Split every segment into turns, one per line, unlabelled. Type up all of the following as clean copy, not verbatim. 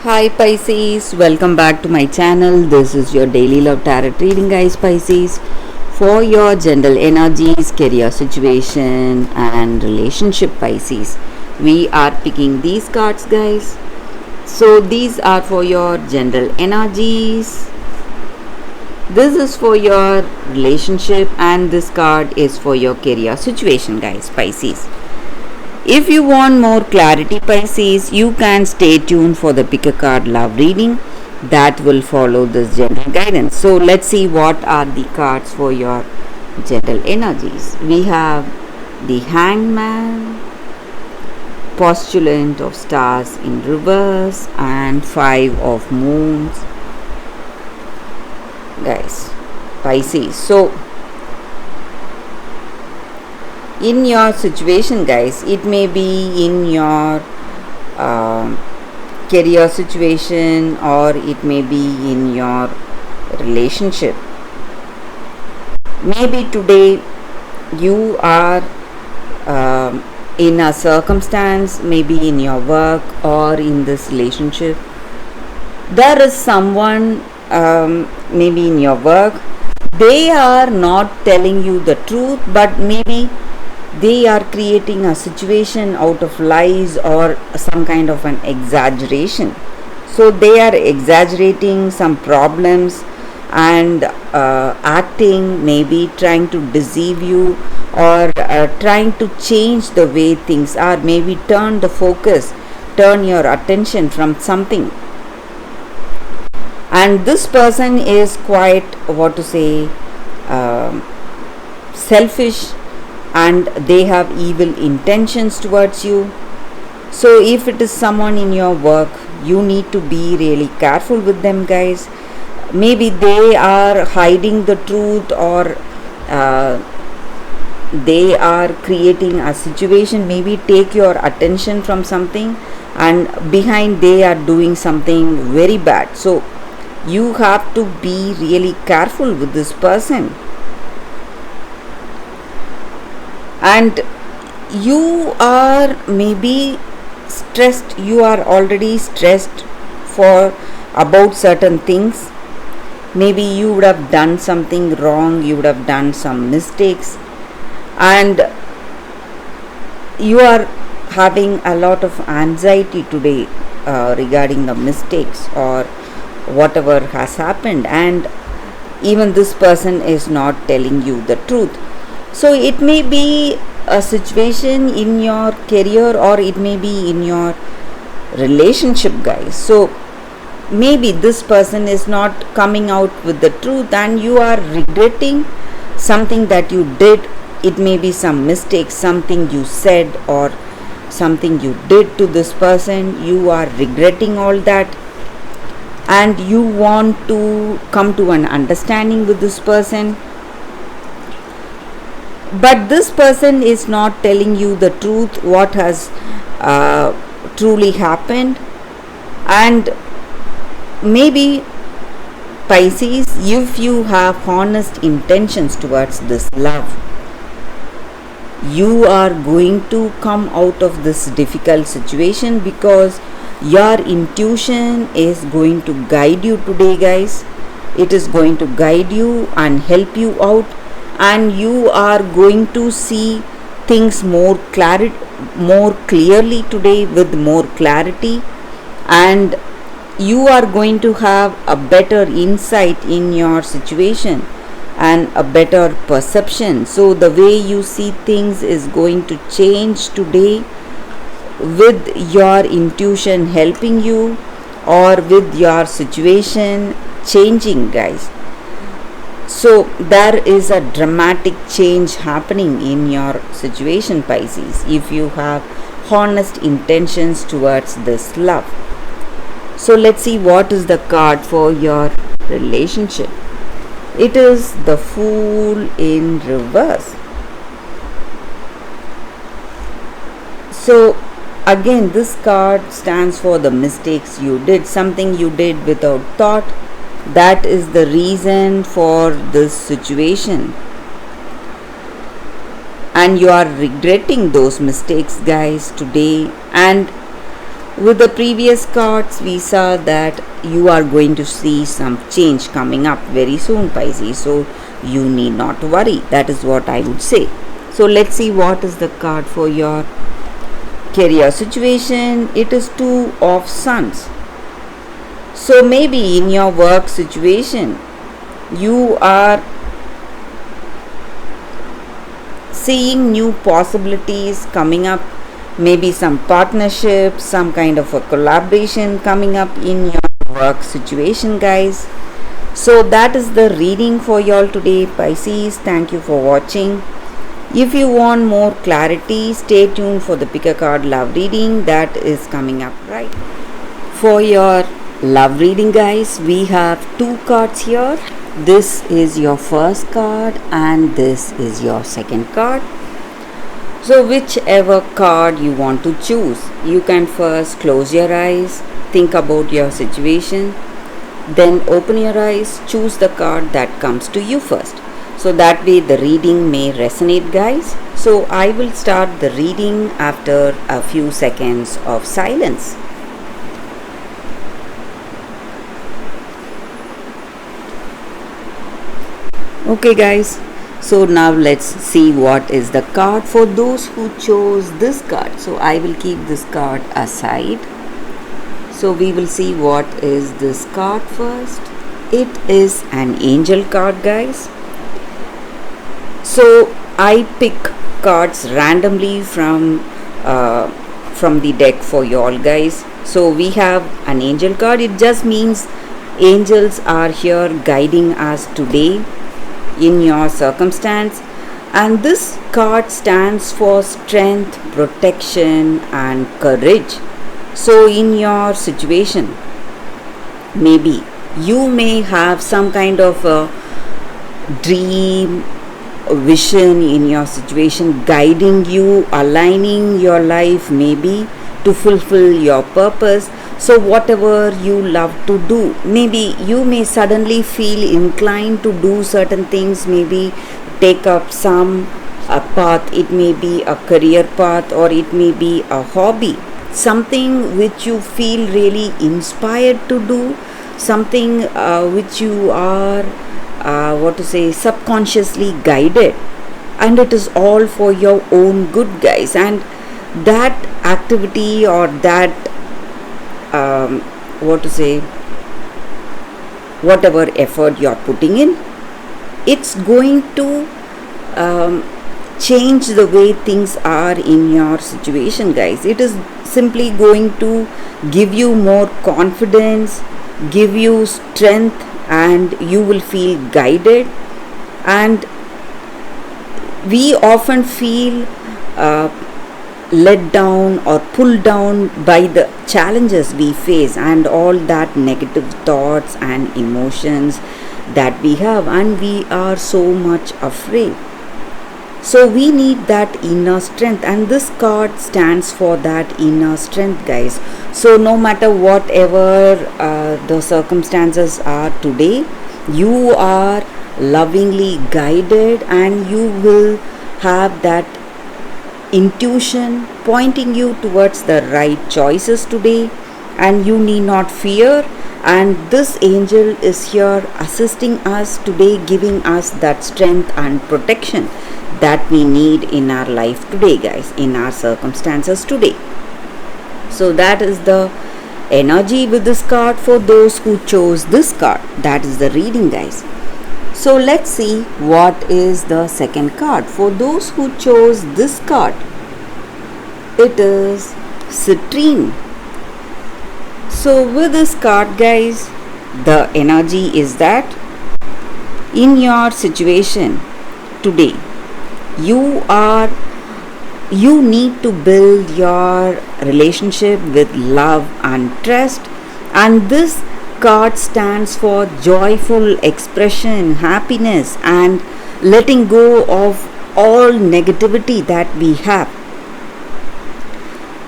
Hi Pisces, welcome back to my channel. This is your daily love tarot reading, guys. Pisces, for your general energies, career situation and relationship. Pisces, we are picking these cards, guys. So these are for your general energies. This is for your relationship and this card is for your career situation, guys. Pisces, if you want more clarity, Pisces, you can stay tuned for the pick a card love reading that will follow this general guidance. So let's see what are the cards for your general energies. We have the Hangman, Postulant of Stars in reverse, and Five of Moons, guys. Pisces. So in your situation, guys, it may be in your career situation or it may be in your relationship. Maybe today you are in a circumstance, maybe in your work or in this relationship, there is someone, maybe in your work, they are not telling you the truth, but maybe they are creating a situation out of lies or some kind of an exaggeration. So they are exaggerating some problems and acting, maybe trying to deceive you or trying to change the way things are, maybe turn the focus, turn your attention from something. And this person is quite, what to say, selfish, and they have evil intentions towards you. So if it is someone in your work, you need to be really careful with them, guys. Maybe they are hiding the truth or they are creating a situation, maybe take your attention from something and behind they are doing something very bad. So you have to be really careful with this person. And you are maybe stressed, you are already stressed for about certain things. Maybe you would have done something wrong, you would have done some mistakes, and you are having a lot of anxiety today regarding the mistakes or whatever has happened, and even this person is not telling you the truth. So it may be a situation in your career or it may be in your relationship, guys. So maybe this person is not coming out with the truth and you are regretting something that you did. It may be some mistake, something you said or something you did to this person. You are regretting all that and you want to come to an understanding with this person. But this person is not telling you the truth, what has truly happened. And maybe, Pisces, if you have honest intentions towards this love, you are going to come out of this difficult situation because your intuition is going to guide you today, guys. It is going to guide you and help you out, and you are going to see things more clearly today with more clarity, and you are going to have a better insight in your situation and a better perception. So the way you see things is going to change today with your intuition helping you or with your situation changing, guys. So there is a dramatic change happening in your situation, Pisces, if you have honest intentions towards this love. So let's see what is the card for your relationship. It is the Fool in reverse. So again, this card stands for the mistakes you did, something you did without thought. That is the reason for this situation. And you are regretting those mistakes, guys, today. And With the previous cards, we saw that you are going to see some change coming up very soon, Pisces. So you need not worry. That is what I would say. So let's see what is the card for your career situation. It is Two of Suns. So maybe in your work situation, you are seeing new possibilities coming up, maybe some partnership, some kind of a collaboration coming up in your work situation, guys. So that is the reading for y'all today, Pisces. Thank you for watching. If you want more clarity, stay tuned for the pick a card love reading that is coming up right. For your love reading, guys, we have two cards here. This is your first card and this is your second card. So whichever card you want to choose, you can first close your eyes, think about your situation, then open your eyes, choose the card that comes to you first. So that way the reading may resonate, guys. So I will start the reading after a few seconds of silence. Okay, guys. So now let's see what is the card for those who chose this card. So I will keep this card aside. So we will see what is this card first. It is an angel card, guys. So I pick cards randomly from the deck for y'all, guys. So we have an angel card. It just means angels are here guiding us today in your circumstance, and this card stands for strength, protection and courage. So in your situation, maybe you may have some kind of a dream, a vision in your situation guiding you, aligning your life maybe to fulfill your purpose. So whatever you love to do, maybe you may suddenly feel inclined to do certain things, maybe take up some path. It may be a career path or it may be a hobby, something which you feel really inspired to do, something which you are subconsciously guided, and it is all for your own good, guys. And that activity or that whatever effort you're putting in, it's going to change the way things are in your situation, guys. It is simply going to give you more confidence, give you strength, and you will feel guided. And we often feel let down or pulled down by the challenges we face and all that negative thoughts and emotions that we have, and we are so much afraid. So we need that inner strength, and this card stands for that inner strength, guys. So no matter whatever the circumstances are today, you are lovingly guided and you will have that intuition pointing you towards the right choices today, and you need not fear. And this angel is here assisting us today, giving us that strength and protection that we need in our life today, guys, in our circumstances today. So that is the energy with this card for those who chose this card. That is the reading, guys. So let's see what is the second card for those who chose this card. It is Citrine. So with this card, guys, the energy is that in your situation today, you need to build your relationship with love and trust, and this card stands for joyful expression, happiness, and letting go of all negativity that we have.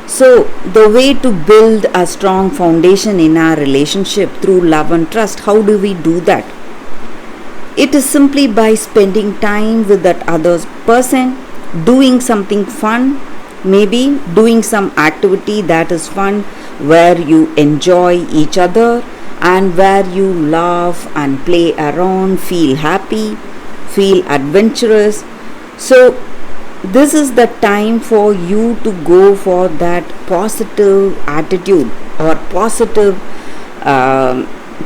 So the way to build a strong foundation in our relationship through love and trust, how do we do that? It is simply by spending time with that other person, doing something fun, maybe doing some activity that is fun, where you enjoy each other and where you laugh and play around, feel happy, feel adventurous. So this is the time for you to go for that positive attitude or positive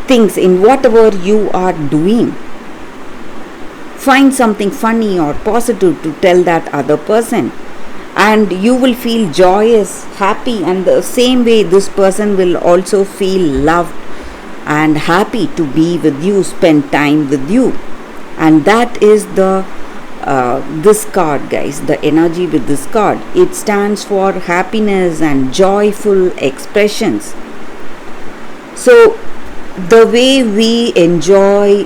things in whatever you are doing. Find something funny or positive to tell that other person, and you will feel joyous, happy, and the same way this person will also feel loved and happy to be with you, spend time with you. And that is the this card, guys, the energy with this card. It stands for happiness and joyful expressions. So the way we enjoy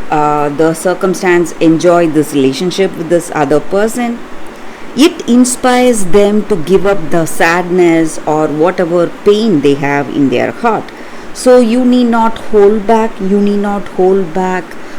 the circumstance, enjoy this relationship with this other person, it inspires them to give up the sadness or whatever pain they have in their heart. So you need not hold back,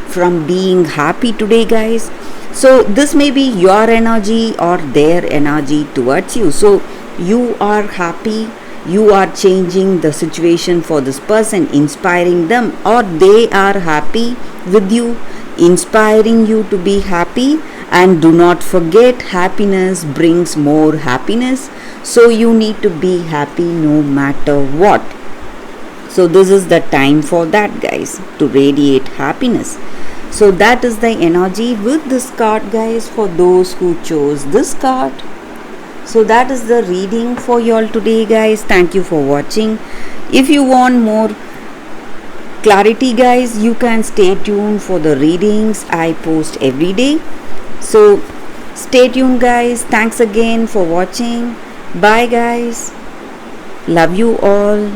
from being happy today, guys. So this may be your energy or their energy towards you. So you are happy, you are changing the situation for this person, inspiring them, or they are happy with you, inspiring you to be happy. And do not forget, happiness brings more happiness. So you need to be happy no matter what. So this is the time for that, guys, to radiate happiness. So that is the energy with this card, guys, for those who chose this card. So that is the reading for you all today, guys. Thank you for watching. If you want more clarity, guys, you can stay tuned for the readings I post every day. So stay tuned, guys. Thanks again for watching. Bye, guys. Love you all.